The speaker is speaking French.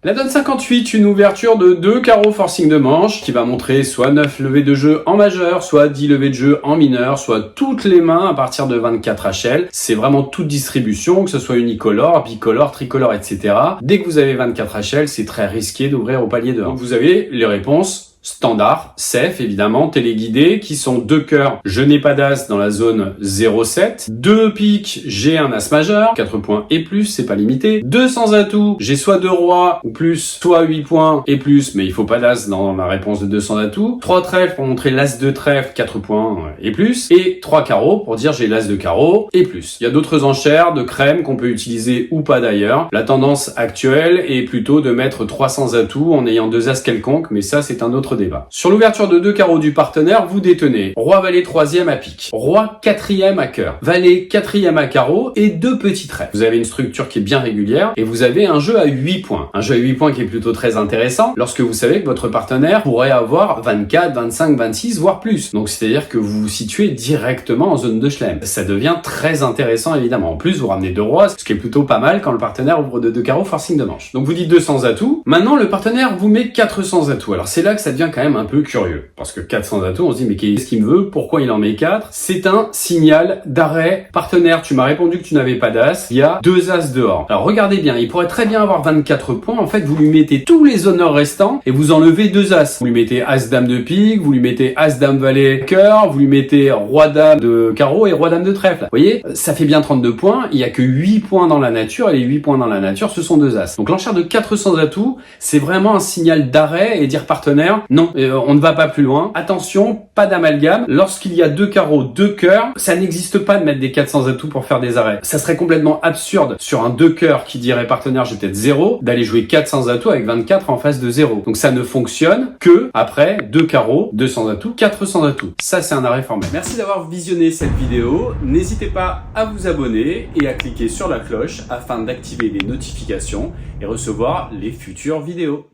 La donne 58, une ouverture de 2 carreaux forcing de manche qui va montrer soit 9 levées de jeu en majeur, soit 10 levées de jeu en mineur, soit toutes les mains à partir de 24 HL. C'est vraiment toute distribution, que ce soit unicolore, bicolore, tricolore, etc. Dès que vous avez 24 HL, c'est très risqué d'ouvrir au palier de 1. Donc vous avez les réponses standard, safe évidemment, téléguidé, qui sont 2 cœurs, je n'ai pas d'as dans la zone 0,7, 2 piques, j'ai un as majeur, 4 points et plus, c'est pas limité, 2 sans atout, j'ai soit 2 rois ou plus, soit 8 points et plus, mais il faut pas d'as dans ma réponse de 2 sans atout, 3 trèfles pour montrer l'as de trèfle, 4 points et plus, et 3 carreaux pour dire j'ai l'as de carreau et plus. Il y a d'autres enchères de crème qu'on peut utiliser ou pas d'ailleurs. La tendance actuelle est plutôt de mettre 3 sans atout en ayant 2 as quelconques, mais ça c'est un autre débat. Sur l'ouverture de 2 carreaux du partenaire, vous détenez roi valet 3e à pique, roi 4e à cœur, valet 4e à carreau et 2 petits traits. Vous avez une structure qui est bien régulière et vous avez un jeu à 8 points. Un jeu à 8 points qui est plutôt très intéressant lorsque vous savez que votre partenaire pourrait avoir 24, 25, 26 voire plus. Donc c'est-à-dire que vous vous situez directement en zone de chelem. Ça devient très intéressant évidemment. En plus vous ramenez 2 rois, ce qui est plutôt pas mal quand le partenaire ouvre de 2 carreaux forcing de manche. Donc vous dites 2 sans atout. Maintenant le partenaire vous met 400 atouts. Alors c'est là que ça devient quand même un peu curieux. Parce que 400 atouts, on se dit mais qu'est-ce qu'il me veut? Pourquoi il en met 4? C'est un signal d'arrêt. Partenaire, tu m'as répondu que tu n'avais pas d'as. Il y a 2 as dehors. Alors regardez bien, il pourrait très bien avoir 24 points. En fait, vous lui mettez tous les honneurs restants et vous enlevez 2 as. Vous lui mettez as dame de pique, vous lui mettez as dame valet cœur, vous lui mettez roi dame de carreau et roi dame de trèfle. Vous voyez, ça fait bien 32 points. Il y a que 8 points dans la nature et les 8 points dans la nature, ce sont 2 as. Donc l'enchère de 400 atouts, c'est vraiment un signal d'arrêt et dire partenaire, non, on ne va pas plus loin. Attention, pas d'amalgame. Lorsqu'il y a 2 carreaux, 2 cœurs, ça n'existe pas de mettre des 400 atouts pour faire des arrêts. Ça serait complètement absurde sur un 2 cœurs qui dirait partenaire j'ai peut-être 0, d'aller jouer 400 atouts avec 24 en face de 0. Donc ça ne fonctionne que après 2 carreaux, 200 atouts, 400 atouts. Ça c'est un arrêt formel. Merci d'avoir visionné cette vidéo. N'hésitez pas à vous abonner et à cliquer sur la cloche afin d'activer les notifications et recevoir les futures vidéos.